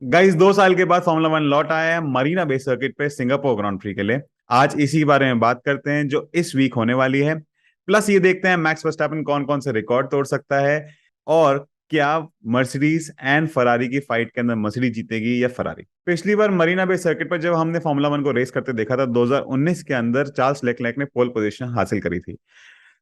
Guys 2 साल के बाद फॉर्मूला वन लौट आया है मरीना बे सर्किट पे सिंगापुर ग्रांड प्री के लिए। आज इसी के बारे में बात करते हैं जो इस वीक होने वाली है। प्लस ये देखते हैं मैक्स वर्स्टैपन कौन कौन से रिकॉर्ड तोड़ सकता है, और क्या मर्सिडीज एंड फरारी की फाइट के अंदर मर्सिडीज जीतेगी या फरारी। पिछली बार मरीना बे सर्किट पर जब हमने फॉर्मूला वन को रेस करते देखा था 2019 के अंदर चार्ल्स लेक्लेक ने पोल पोजीशन हासिल करी थी।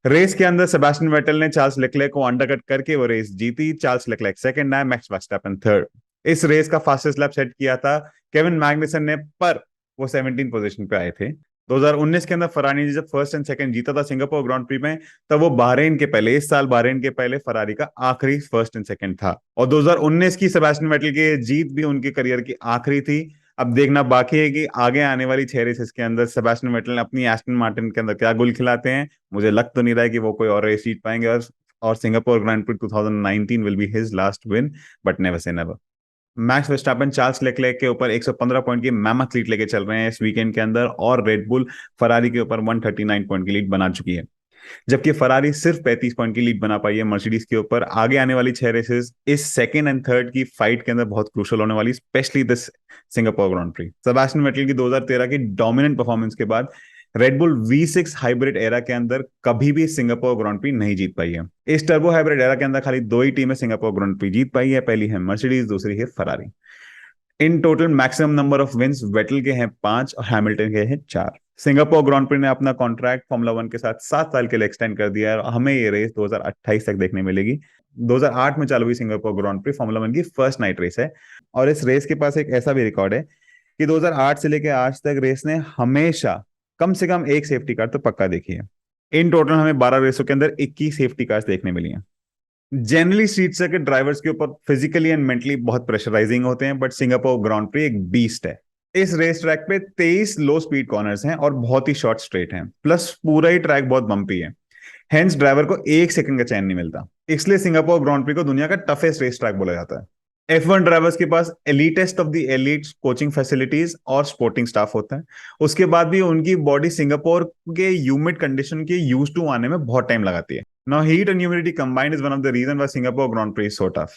रेस के अंदर सेबास्टियन वेटेल ने चार्ल्स लेक्लेक को अंडरकट करके वो रेस जीती। चार्ल्स लेक्लेक सेकंड आया, मैक्स वर्स्टैपन थर्ड। इस रेस का फास्टेस्ट लैप सेट किया था केविन मैग्नुसन ने, पर वो 17 पोजीशन पे आए थे। 2019 के अंदर फरारी ने जब फर्स्ट एंड सेकंड जीता था सिंगापुर ग्रांड प्री में, तब वो बहरीन के पहले, इस साल बहरीन के पहले फरारी का आखिरी फर्स्ट एंड सेकंड था। और 2019 की सेबास्टियन वेटेल की जीत भी उनके करियर की आखिरी थी। अब देखना बाकी है कि आगे आने वाली 6 रेसेस के अंदर सेबास्टियन वेटेल अपनी एस्टन मार्टिन के अंदर क्या गुल खिलाते हैं। मुझे लग तो नहीं रहा है कि वो कोई और रेस जीत पाएंगे, और Singapore grand Prix 2019 will be his last win, but never say never. Max Verstappen Charles Leclerc के ऊपर 115 पॉइंट की मैमथ लीड लेके चल रहे हैं इस वीकेंड के अंदर, और रेड बुल फरारी के ऊपर 139 पॉइंट की लीड बना चुकी है। जबकि फरारी सिर्फ 35 पॉइंट की लीड बना पाई है मर्सिडीज के ऊपर। आगे आने वाली 6 रेसेस इस सेकंड एंड थर्ड की फाइट के अंदर बहुत क्रूशल होने वाली, specially this Singapore grand pre. Sebastian Vettel की 2013 की डोमिनेंट परफॉर्मेंस के बाद red bull V6 hybrid era के अंदर कभी भी सिंगापुर ग्रांड प्री नहीं जीत पाई है। इस टर्बो हाइब्रिड एरा के अंदर खाली दो ही टीमें सिंगापुर ग्रांड प्री जीत पाई है, पहली है मर्सिडीज, दूसरी है Ferrari. In total maximum number of wins Vettel के हैं 5 और हैमिल्टन के हैं 4। सिंगापुर ग्रांड प्री ने अपना कॉन्ट्रैक्ट फॉर्मूला वन के साथ 7 साल के लिए एक्सटेंड कर दिया है, और हमें ये रेस 2028 तक देखने मिलेगी। 2008 में चालू हुई Singapore grand pre formula one की फर्स्ट नाइट रेस है, और इस रेस के पास एक ऐसा भी रिकॉर्ड है कि 2008 से लेकर आज तक रेस ने हमेशा कम से कम एक सेफ्टी कार तो पक्का देखी है। इन टोटल हमें 12 रेसों के अंदर 21 सेफ्टी कार्स देखने मिली हैं। जनरली स्ट्रीट सर्किट ड्राइवर्स के ऊपर फिजिकली एंड मेंटली बहुत प्रेशराइजिंग होते हैं, बट सिंगापुर ग्रांड प्री एक बीस्ट है। इस रेस ट्रैक पे 23 लो स्पीड कॉर्नर्स हैं और बहुत ही शॉर्ट स्ट्रेट हैं, प्लस पूरा ही ट्रैक बहुत बम्पी है। हेंस ड्राइवर को एक सेकंड का चैन नहीं मिलता, इसलिए सिंगापुर ग्रांड प्री को दुनिया का टफेस्ट रेस ट्रैक बोला जाता है। F1 ड्राइवर्स के पास elitest of the elite coaching facilities और स्पोर्टिंग स्टाफ होता है। उसके बाद भी उनकी बॉडी सिंगापुर के ह्यूमिड कंडीशन के यूज टू आने में बहुत टाइम लगाती है। Now heat and humidity combined is one of the reason why Singapore grand prix is so tough.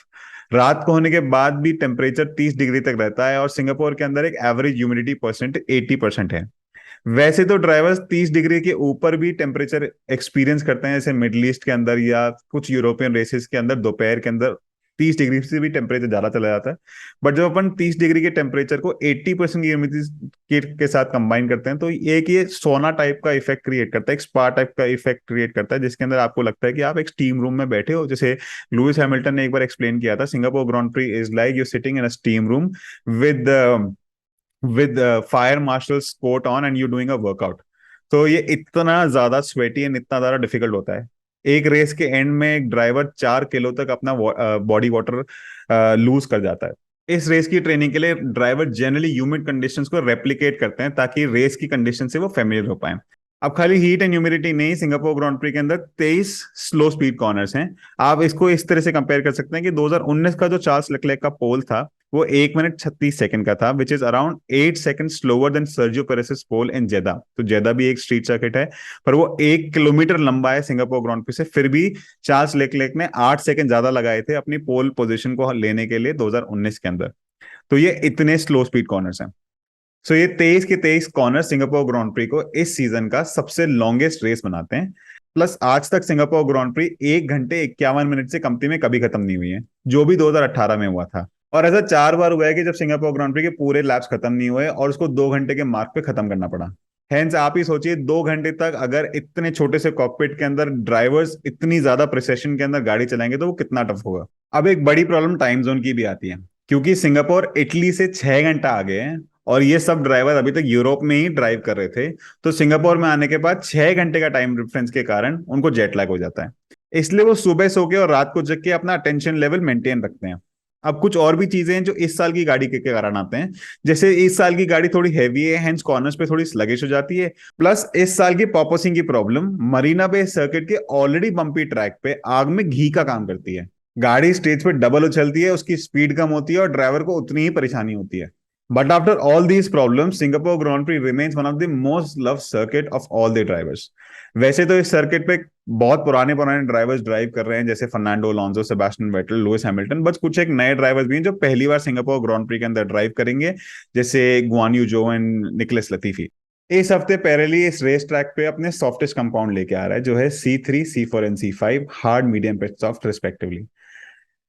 रात को होने के बाद भी टेम्परेचर 30 डिग्री तक रहता है, और सिंगापुर के अंदर एक एवरेज ह्यूमिडिटी परसेंट 80% है। वैसे तो ड्राइवर्स 30 डिग्री के ऊपर भी टेम्परेचर एक्सपीरियंस करते हैं, जैसे मिडल ईस्ट के अंदर या कुछ यूरोपियन रेसेस के अंदर दोपहर के अंदर 30 डिग्री से भी टेम्परेचर ज्यादा चला जाता है। बट जब अपन 30 डिग्री के टेम्परेचर को 80% की ह्यूमिडिटी के साथ कंबाइन करते हैं, तो एक ये सोना टाइप का इफेक्ट क्रिएट करता है, एक स्पा टाइप का इफेक्ट क्रिएट करता है, जिसके अंदर आपको लगता है कि आप एक स्टीम रूम में बैठे हो। जैसे लुइस हैमिल्टन ने एक बार एक्सप्लेन किया था, Singapore grand prix is like you sitting in a steam room with with fire marshals coat on and you doing a workout. तो ये इतना ज्यादा स्वेटी एंड इतना ज्यादा डिफिकल्ट होता है। एक रेस के एंड में एक ड्राइवर 4 किलो तक अपना बॉडी वाटर लूज कर जाता है। इस रेस की ट्रेनिंग के लिए ड्राइवर जनरली ह्यूमिड कंडीशंस को रेप्लिकेट करते हैं, ताकि रेस की कंडीशन से वो फेमिलियर हो पाए। अब खाली हीट एंड ह्यूमिडिटी नहीं, सिंगापुर ग्रांड प्री के अंदर 23 स्लो स्पीड कॉर्नर्स हैं। आप इसको इस तरह से कंपेयर कर सकते हैं कि 2019 का जो चार्ल्स लेक्लेक का पोल था, वो 1 मिनट 36 सेकंड का था, which is around 8 second slower than Sergio Perez's pole in Jeddah. तो जेदा भी एक स्ट्रीट सर्किट है, पर वो 1 किलोमीटर लंबा है सिंगापुर ग्रांड प्री से। फिर भी चार्ल्स लेक्लेक ने 8 सेकंड ज्यादा लगाए थे अपनी पोल पोजीशन को लेने के लिए 2019 के अंदर। तो ये इतने स्लो स्पीड कॉर्नर्स हैं। सो ये 23 के 23 कॉर्नर सिंगापुर ग्रांड प्री को इस सीजन का सबसे लॉन्गेस्ट रेस बनाते हैं। प्लस आज तक सिंगापुर ग्रांड प्री 1 घंटे 51 मिनट से कमती में कभी खत्म नहीं हुई है, जो भी 2018 में हुआ था। और ऐसा 4 बार हुआ है कि जब सिंगापुर ग्रांड प्री के पूरे लैप्स खत्म नहीं हुए और उसको 2 घंटे के मार्क पे खत्म करना पड़ा। हेंस आप ही सोचिए, 2 घंटे तक अगर इतने छोटे से कॉकपिट के अंदर ड्राइवर्स इतनी ज्यादा प्रिसेशन के अंदर गाड़ी चलाएंगे तो वो कितना टफ होगा। अब एक बड़ी प्रॉब्लम टाइम जोन की भी आती है, क्योंकि सिंगापुर इटली से 6 घंटा आगे है, और ये सब ड्राइवर अभी तक यूरोप में ही ड्राइव कर रहे थे। तो सिंगापुर में आने के बाद 6 घंटे का टाइम डिफरेंस के कारण उनको जेट लैग हो जाता है। इसलिए वो सुबह सो के और रात को जग के अपना अटेंशन लेवल मेंटेन रखते हैं। अब कुछ और भी चीजें हैं जो इस साल की गाड़ी के कारण आते हैं। जैसे इस साल की गाड़ी थोड़ी हैवी है, हेंस कॉर्नर्स पे थोड़ी स्लगिश हो जाती है। प्लस इस साल की पॉपोसिंग की प्रॉब्लम मरीना बे सर्किट के ऑलरेडी बम्पी ट्रैक पे आग में घी का काम करती है। गाड़ी स्टेज पे डबल उछलती है, उसकी स्पीड कम होती है और ड्राइवर को उतनी ही परेशानी होती है। But after all these problems, Singapore Grand Prix remains one of the most loved circuit of all the drivers. वैसे तो इस सर्किट पे बहुत पुराने पुराने ड्राइवर्स ड्राइव कर रहे हैं, जैसे Fernando Alonso, Sebastian Vettel, Lewis Hamilton, बस कुछ एक नए ड्राइवर्स भी हैं जो पहली बार सिंगापुर ग्रांड प्री के अंदर ड्राइव करेंगे, जैसे गुआन यू जो एंड निकोलस लतीफी। इस हफ्ते पेरेली इस रेस ट्रैक पे अपने सॉफ्टेस्ट कंपाउंड लेके आ रहा है, जो है C3, C4 and C5, hard, medium पे सॉफ्ट रिस्पेक्टिवली।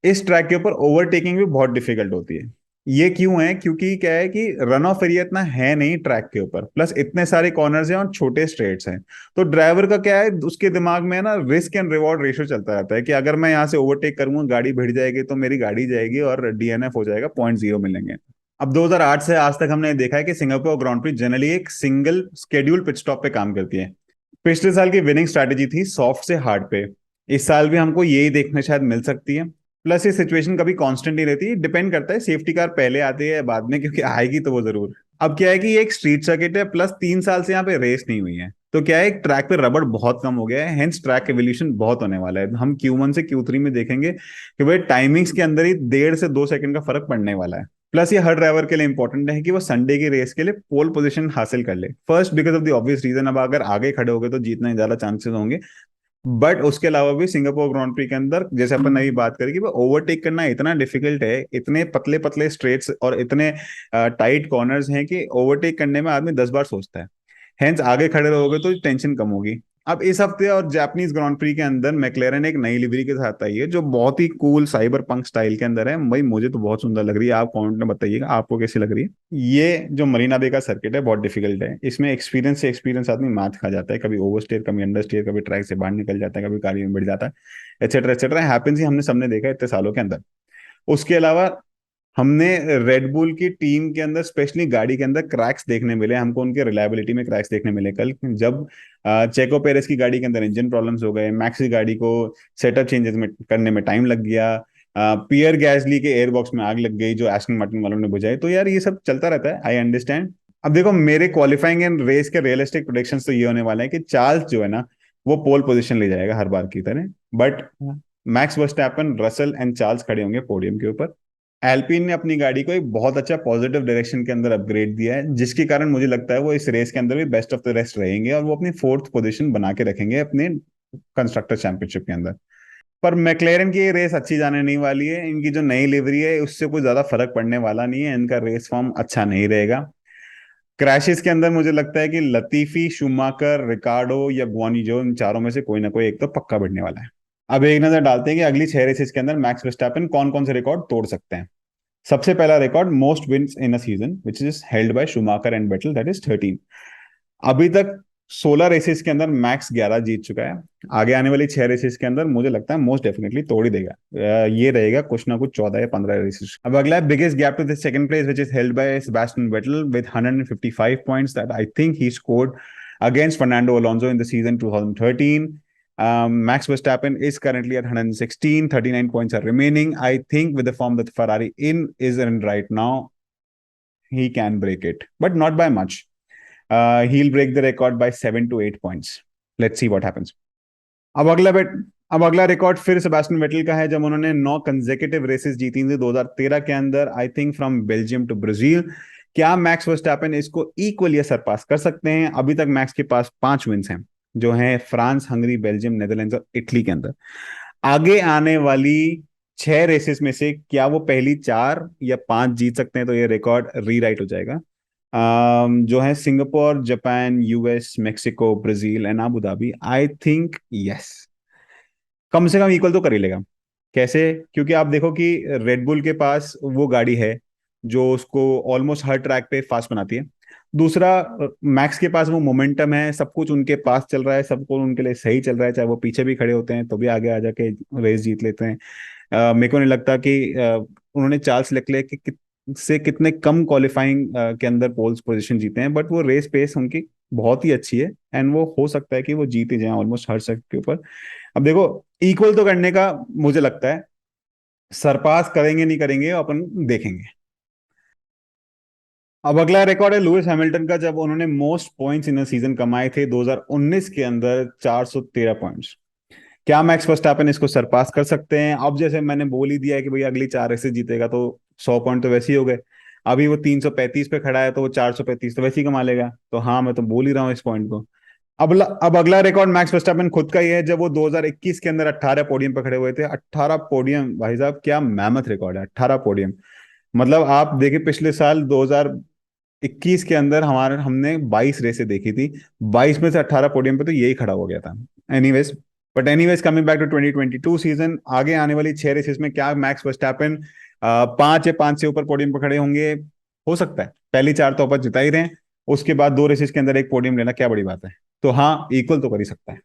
इस ट्रैक के ऊपर ओवरटेकिंग भी बहुत डिफिकल्ट होती है। ये क्यों है? क्योंकि क्या है कि रन ऑफ एरिया इतना है नहीं ट्रैक के ऊपर, प्लस इतने सारे कॉर्नर्स हैं और छोटे स्ट्रेट्स हैं। तो ड्राइवर का क्या है, उसके दिमाग में है ना, रिस्क एंड रिवॉर्ड रेशियो चलता रहता है कि अगर मैं यहाँ से ओवरटेक करूंगा, गाड़ी भिड़ जाएगी तो मेरी गाड़ी जाएगी और DNF हो जाएगा, .0 मिलेंगे। अब 2008 से आज तक हमने देखा है कि सिंगापुर ग्रांड प्री जनरली एक सिंगल स्केड्यूल पिट स्टॉप पे काम करती है। पिछले साल की विनिंग स्ट्रैटेजी थी सॉफ्ट से हार्ड पे। इस साल भी हमको यही देखने शायद मिल सकती है। प्लस ये सिचुएशन कभी कांस्टेंट नहीं रहती, डिपेंड करता है सेफ्टी कार पहले आती है या बाद में, क्योंकि आएगी तो वो जरूर। अब क्या है कि ये एक स्ट्रीट सर्किट है, प्लस 3 साल से यहाँ पे रेस नहीं हुई है, तो क्या है, ट्रैक पे रबड़ बहुत कम हो गया है, हेंस ट्रैक एवोल्यूशन बहुत होने वाला है। हम Q1 से Q3 में देखेंगे कि भाई टाइमिंग्स के अंदर ही 1.5 से 2 सेकंड का फर्क पड़ने वाला है। प्लस ये हर ड्राइवर के लिए इंपॉर्टेंट है कि वो संडे की रेस के लिए पोल पोजीशन हासिल कर ले, first because of the obvious reason, अब अगर आगे खड़े हो गए तो जीतना ज्यादा चांसेस होंगे। बट उसके अलावा भी सिंगापुर ग्रांड प्री के अंदर, जैसे अपन नई बात करें, कि वो ओवरटेक करना इतना डिफिकल्ट है, इतने पतले पतले स्ट्रेट्स और इतने टाइट कॉर्नर्स हैं कि ओवरटेक करने में आदमी 10 बार सोचता है। हेंस आगे खड़े रहोगे तो टेंशन कम होगी। अब इस हफ्ते और जापानीज ग्रांड प्री के अंदर मैक्लेरन एक नई लिवरी के साथ आई है, जो बहुत ही कूल साइबर पंक स्टाइल के अंदर है। भाई मुझे तो बहुत सुंदर लग रही है, आप कमेंट में बताइएगा आपको कैसी लग रही है। ये जो मरीना बे का सर्किट है बहुत डिफिकल्ट है, इसमें एक्सपीरियंस से एक्सपीरियंस आदमी मात खा जाता है, कभी ओवर स्टेयर, कभी अंडर स्टेयर, कभी ट्रैक से बाहर निकल जाता है, कभी गाड़ी में बढ़ जाता है, एक्सेट्रा एक्सेट्रा हैपेंस ही हमने सबने देखा है इतने सालों के अंदर। उसके अलावा हमने रेड बुल की टीम के अंदर स्पेशली गाड़ी के अंदर क्रैक्स देखने मिले, हमको उनके रिलायबिलिटी में क्रैक्स देखने मिले कल, जब चेको पेरेस की गाड़ी के अंदर इंजन प्रॉब्लम्स हो गए, मैक्स की गाड़ी को सेटअप चेंजेस में करने में टाइम लग गया, पियर गैसली के एयर बॉक्स में आग लग गई जो एस्टन मार्टिन वालों ने बुझाई। तो यार ये सब चलता रहता है, आई अंडरस्टैंड। अब देखो मेरे क्वालिफाइंग एंड रेस के रियलिस्टिक प्रोडिक्शंस तो ये होने वाले हैं कि चार्ल्स जो है ना, वो पोल पोजीशन ले जाएगा हर बार की तरह, but max Verstappen, Russell and Charles खड़े होंगे पोडियम के ऊपर। एल्पिन ने अपनी गाड़ी को एक बहुत अच्छा पॉजिटिव डायरेक्शन के अंदर अपग्रेड दिया है, जिसके कारण मुझे लगता है वो इस रेस के अंदर भी बेस्ट ऑफ द रेस्ट रहेंगे और वो अपनी फोर्थ पोजीशन बना के रखेंगे अपने कंस्ट्रक्टर चैंपियनशिप के अंदर। पर मैक्लेरन की ये रेस अच्छी जाने नहीं वाली है, इनकी जो नई लिवरी है उससे कोई ज्यादा फर्क पड़ने वाला नहीं है, इनका रेस फॉर्म अच्छा नहीं रहेगा। क्रैशेस के अंदर मुझे लगता है कि लतीफी, शूमाकर, रिकार्डो या गुआनिजो, इन चारों में से कोई ना कोई एक तो पक्का बढ़ने वाला है। अब एक नजर डालते हैं कि अगली 6 रेसेस के अंदर मैक्स वर्स्टैपेन कौन कौन से रिकॉर्ड तोड़ सकते हैं। सबसे पहला record, most wins in a season which is held by Schumacher and Vettel, that is 13। अभी तक 16 रेसेस के अंदर मैक्स 11 जीत चुका है। आगे आने वाली 6 रेसेस के अंदर मुझे लगता है मोस्ट डेफिनेटली तोड़ ही देगा। ये रहेगा कुछ ना कुछ 14 या 15 रेसेस। अब अगला है biggest gap to the second place which is held by Sebastian Vettel with 155 points that I think he scored against Fernando Alonso in the season 2013. Max Verstappen is currently at 116, 39 points are remaining. I think with the form that Ferrari is in right now, he can break it, but not by much. He'll break the record by 7 to 8 points. Let's see what happens. अब अगला बेट अब अगला record फिर Sebastian Vettel का है, जब उन्होंने 9 consecutive races जीती थी 2013 के अंदर, I think from Belgium to Brazil. क्या मैक्स वर्स्टैपेन इसको इक्वल या सरपास कर सकते हैं? अभी तक मैक्स के पास 5 विंस हैं, जो हैं फ्रांस, हंगरी, बेल्जियम, नेदरलैंड्स और इटली के अंदर। आगे आने वाली 6 रेसेस में से क्या वो पहली 4 या 5 जीत सकते हैं? तो ये रिकॉर्ड रीराइट हो जाएगा। जो है Singapore, Japan, US, Mexico, Brazil and Abu Dhabi, I think yes, कम से कम इक्वल तो कर ही लेगा। कैसे? क्योंकि आप देखो कि रेडबुल के पास वो गाड़ी है जो उसको ऑलमोस्ट हर ट्रैक पे फास्ट बनाती है। दूसरा, मैक्स के पास वो मोमेंटम है, सब कुछ उनके पास चल रहा है, सब कुछ उनके लिए सही चल रहा है, चाहे वो पीछे भी खड़े होते हैं तो भी आगे आ जाके रेस जीत लेते हैं। मेरे को नहीं लगता कि उन्होंने चार्ल्स लेक्लेयर से कितने कम क्वालिफाइंग के अंदर पोल्स पोजीशन जीते हैं, बट वो रेस पेस उनकी बहुत ही अच्छी है एंड वो हो सकता है कि वो जीत ही जाए ऑलमोस्ट हर सेट के ऊपर। अब देखो, इक्वल तो करने का मुझे लगता है, सरपास करेंगे नहीं करेंगे अपन देखेंगे। अब अगला रिकॉर्ड है लुइस हैमिल्टन का, जब उन्होंने most points in a season कमाए थे 2019 के अंदर, 413 पॉइंट्स। क्या मैक्स वर्स्टैपेन इसको सरपास कर सकते हैं? अब जैसे मैंने बोल ही दिया है कि भाई अगली 4 रेसेस जीतेगा तो 100 पॉइंट तो वैसे ही हो गए। अभी वो 335 पे खड़ा है, तो वो 435 तो वैसे ही कमा लेगा। तो हाँ, मैं तो बोल ही रहा हूँ इस पॉइंट को। अब अगला रिकॉर्ड मैक्स वर्स्टैपेन खुद का ही है, जब वो 2021 के अंदर 18 पोडियम पे खड़े हुए थे। 18 पोडियम, भाई साहब क्या मैमथ रिकॉर्ड है, 18 पोडियम। मतलब आप देखिए, पिछले साल 2021 के अंदर हमारे हमने 22 रेसें देखी थी, 22 में से 18 पोडियम पे तो यही खड़ा हो गया था। Anyways, but anyways, coming back to 2022 season, आगे आने वाली 6 रेसेस में क्या मैक्स वर्स्टैपेन 5 से ऊपर पोडियम पे खड़े होंगे? हो सकता है। पहली 4 तो अपन जिता ही रहे हैं, उसके बाद 2 रेसेस के अंदर एक पोडियम लेना क्या बड़ी बात है। तो हाँ, इक्वल तो कर ही सकता है।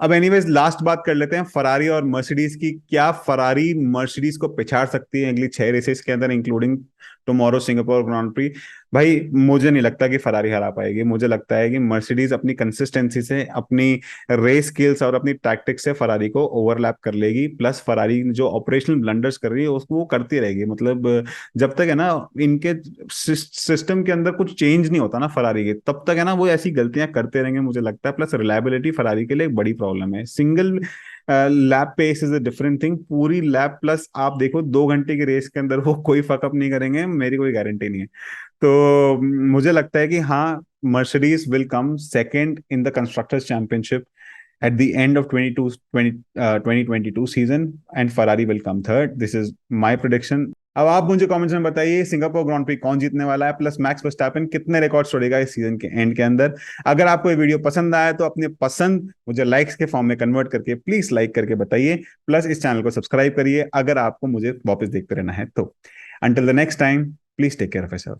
अब एनीवेज, लास्ट बात कर लेते हैं फरारी और मर्सिडीज की। क्या फरारी मर्सिडीज को पिछाड़ सकती है अगली 6 रेसेस के अंदर, including tomorrow Singapore grand pre? भाई मुझे नहीं लगता कि फरारी हरा पाएगी। मुझे लगता है कि मर्सिडीज अपनी कंसिस्टेंसी से, अपनी रेस स्किल्स और अपनी टैक्टिक्स से फरारी को ओवरलैप कर लेगी। प्लस फरारी जो ऑपरेशनल ब्लंडर्स कर रही है उसको वो करती रहेगी। मतलब जब तक है ना इनके सिस्टम के अंदर कुछ चेंज नहीं होता ना फरारी के, तब तक है ना वो ऐसी गलतियां करते रहेंगे मुझे लगता है। प्लस रिलायबिलिटी फरारी के लिए एक बड़ी प्रॉब्लम है। Single lap pace is a different thing, पूरी लैप प्लस आप देखो 2 घंटे की रेस के अंदर वो कोई फकअप नहीं करेंगे, मेरी कोई गारंटी नहीं है। तो मुझे लगता है कि हाँ, Mercedes will come second in the constructors championship at the end of 2022 season, and Ferrari will come third. This is my prediction. अब आप मुझे कमेंट्स में बताइए, सिंगापुर ग्रांड प्री कौन जीतने वाला है, प्लस मैक्स वर्स्टैपेन कितने रिकॉर्ड्स तोड़ेगा इस सीजन के एंड के अंदर। अगर आपको ये वीडियो पसंद आया तो अपने पसंद मुझे लाइक्स के फॉर्म में कन्वर्ट करके प्लीज लाइक करके बताइए। प्लस इस चैनल को सब्सक्राइब करिए अगर आपको मुझे वापस देखते रहना है तो। Until the next time, please take care of yourself.